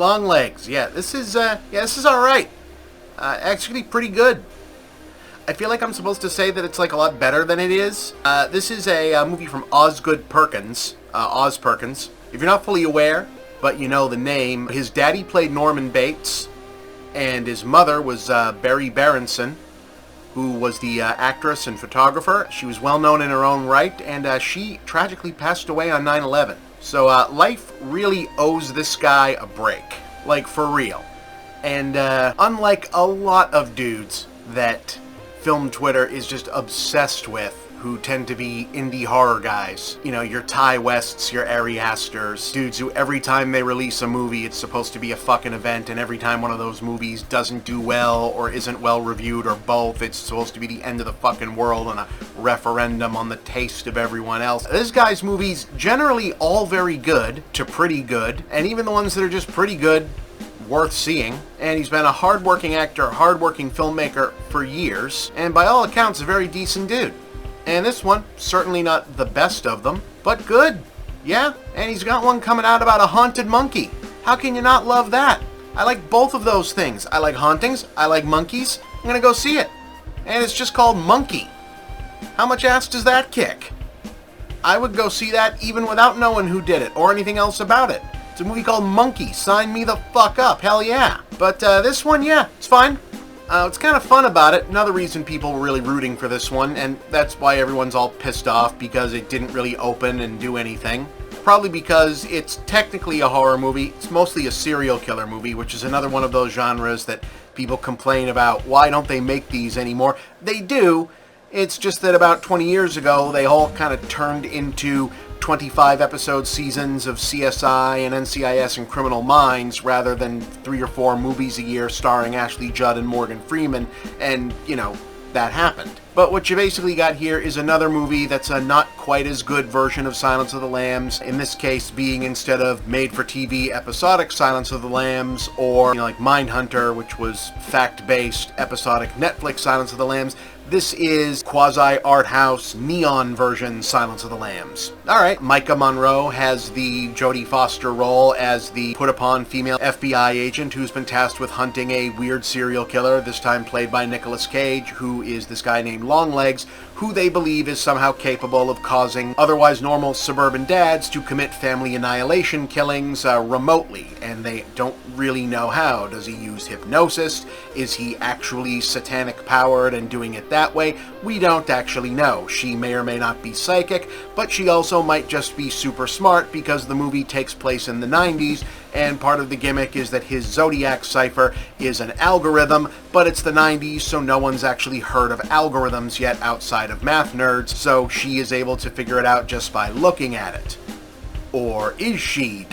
Longlegs. Yeah, this is all right. Actually, pretty good. I feel like I'm supposed to say that it's like a lot better than it is. This is a movie from Oz Perkins. Oz Perkins. If you're not fully aware, but you know the name, his daddy played Norman Bates, and his mother was Barry Berenson, who was the actress and photographer. She was well known in her own right, and she tragically passed away on 9/11. So life really owes this guy a break, like for real. And unlike a lot of dudes that film Twitter is just obsessed with, who tend to be indie horror guys, you know, your Ty Wests, your Ari Asters, dudes who every time they release a movie it's supposed to be a fucking event, and every time one of those movies doesn't do well or isn't well reviewed or both, it's supposed to be the end of the fucking world and a referendum on the taste of everyone else. This guy's movies generally all very good to pretty good, and even the ones that are just pretty good, worth seeing. And he's been a hard-working actor, hard-working filmmaker for years, and by all accounts a very decent dude. And this one, certainly not the best of them, but good. Yeah, and he's got one coming out about a haunted monkey. How can you not love that? I like both of those things. I like hauntings, I like monkeys. I'm gonna go see it. And it's just called Monkey. How much ass does that kick? I would go see that even without knowing who did it or anything else about it. It's a movie called Monkey. Sign me the fuck up. Hell yeah. But this one, yeah, it's fine. What's kind of fun about it, another reason people were really rooting for this one, and that's why everyone's all pissed off because it didn't really open and do anything. Probably because it's technically a horror movie. It's mostly a serial killer movie, which is another one of those genres that people complain about. Why don't they make these anymore? They do. It's just that about 20 years ago, they all kind of turned into 25-episode seasons of CSI and NCIS and Criminal Minds rather than 3 or 4 movies a year starring Ashley Judd and Morgan Freeman, and, you know, that happened. But what you basically got here is another movie that's a not quite as good version of Silence of the Lambs, in this case being instead of made-for-TV episodic Silence of the Lambs, or, you know, like Mindhunter, which was fact-based episodic Netflix Silence of the Lambs, this is quasi-art house neon version Silence of the Lambs. Alright, Maika Monroe has the Jodie Foster role as the put-upon female FBI agent who's been tasked with hunting a weird serial killer, this time played by Nicolas Cage, who is this guy named Longlegs, who they believe is somehow capable of causing otherwise normal suburban dads to commit family annihilation killings remotely, and they don't really know how. Does he use hypnosis? Is he actually satanic powered and doing it that way? We don't actually know. She may or may not be psychic, but she also might just be super smart because the movie takes place in the 90s, and part of the gimmick is that his zodiac cipher is an algorithm, but it's the 90s, so no one's actually heard of algorithms yet outside of math nerds, so she is able to figure it out just by looking at it. Or is she ...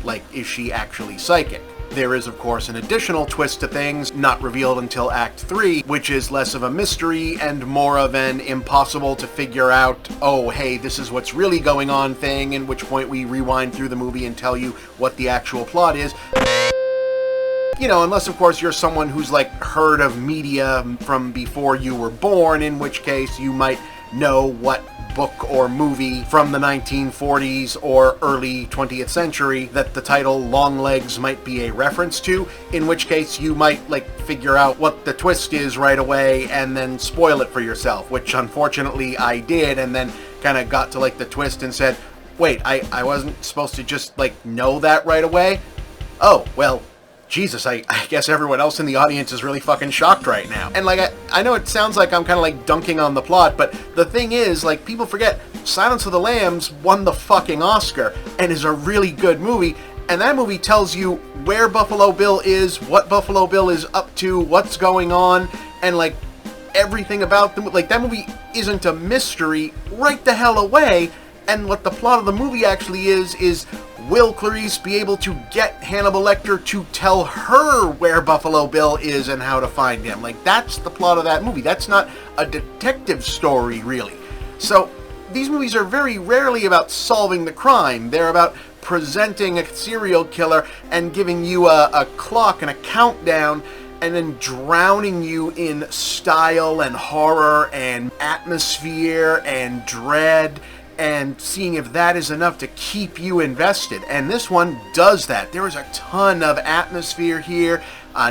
Like, is she actually psychic? There is, of course, an additional twist to things, not revealed until Act 3, which is less of a mystery and more of an impossible to figure out, oh, hey, this is what's really going on thing, in which point we rewind through the movie and tell you what the actual plot is. You know, unless, of course, you're someone who's, like, heard of media from before you were born, in which case you might know what book or movie from the 1940s or early 20th century that the title Longlegs might be a reference to, in which case you might, like, figure out what the twist is right away and then spoil it for yourself, which unfortunately I did, and then kind of got to, like, the twist and said, wait, I wasn't supposed to just, like, know that right away? Oh, well, Jesus, I guess everyone else in the audience is really fucking shocked right now. And, like, I know it sounds like I'm kind of, like, dunking on the plot, but the thing is, like, people forget Silence of the Lambs won the fucking Oscar and is a really good movie, and that movie tells you where Buffalo Bill is, what Buffalo Bill is up to, what's going on, and, like, everything about the movie. Like, that movie isn't a mystery right the hell away, and what the plot of the movie actually is will Clarice be able to get Hannibal Lecter to tell her where Buffalo Bill is and how to find him? Like, that's the plot of that movie. That's not a detective story, really. So, these movies are very rarely about solving the crime. They're about presenting a serial killer and giving you a clock and a countdown and then drowning you in style and horror and atmosphere and dread and seeing if that is enough to keep you invested. And this one does that. There is a ton of atmosphere here.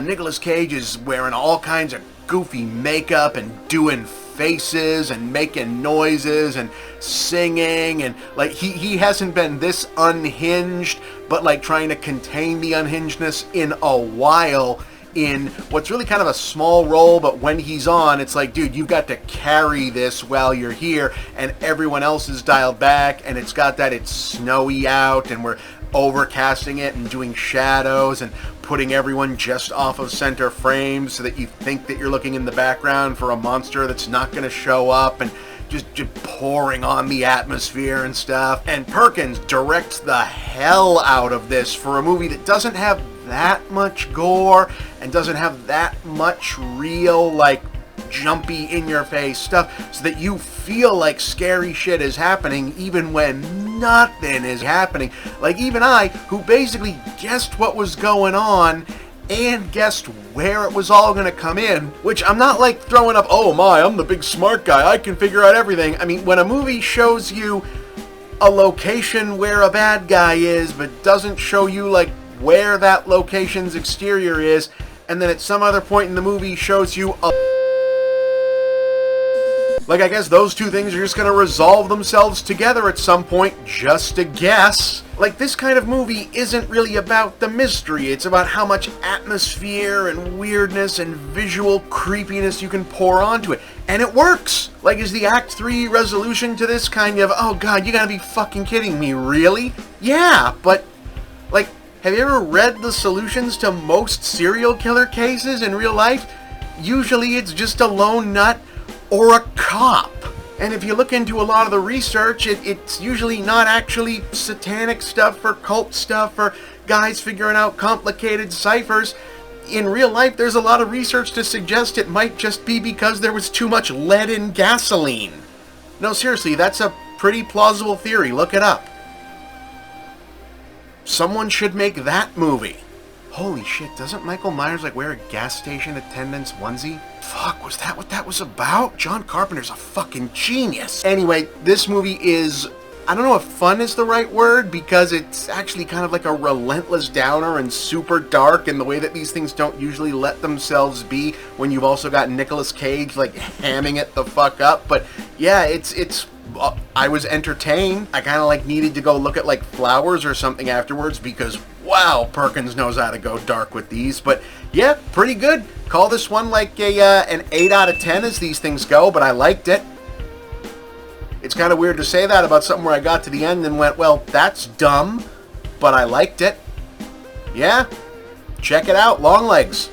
Nicolas Cage is wearing all kinds of goofy makeup and doing faces and making noises and singing, and like he hasn't been this unhinged, but like trying to contain the unhingedness in a while, in what's really kind of a small role, but when he's on, it's like, dude, you've got to carry this while you're here, and everyone else is dialed back, and it's got that it's snowy out, and we're overcasting it and doing shadows and putting everyone just off of center frame so that you think that you're looking in the background for a monster that's not going to show up, and just pouring on the atmosphere and stuff. And Perkins directs the hell out of this for a movie that doesn't have that much gore and doesn't have that much real, like, jumpy in-your-face stuff, so that you feel like scary shit is happening even when nothing is happening. Like, even I, who basically guessed what was going on and guessed where it was all going to come in, which I'm not like throwing up, oh my, I'm the big smart guy, I can figure out everything. I mean, when a movie shows you a location where a bad guy is, but doesn't show you like where that location's exterior is, and then at some other point in the movie shows you a... like, I guess those two things are just going to resolve themselves together at some point, just a guess. Like, this kind of movie isn't really about the mystery. It's about how much atmosphere and weirdness and visual creepiness you can pour onto it. And it works! Like, is the Act 3 resolution to this kind of, oh god, you gotta be fucking kidding me, really? Yeah, but, like, have you ever read the solutions to most serial killer cases in real life? Usually it's just a lone nut or a cop. And if you look into a lot of the research, it's usually not actually satanic stuff or cult stuff or guys figuring out complicated ciphers. In real life, there's a lot of research to suggest it might just be because there was too much lead in gasoline. No, seriously, that's a pretty plausible theory. Look it up. Someone should make that movie. Holy shit, doesn't Michael Myers like wear a gas station attendant's onesie? Fuck, was that what that was about? John Carpenter's a fucking genius. Anyway, this movie is, I don't know if fun is the right word, because it's actually kind of like a relentless downer and super dark in the way that these things don't usually let themselves be when you've also got Nicolas Cage like hamming it the fuck up. But yeah, it's I was entertained. I kind of like needed to go look at like Flowers or something afterwards, because wow, Perkins knows how to go dark with these. But yeah, pretty good. Call this one like an 8 out of 10 as these things go, but I liked it. It's kind of weird to say that about something where I got to the end and went, well, that's dumb, but I liked it. Yeah, check it out, Longlegs.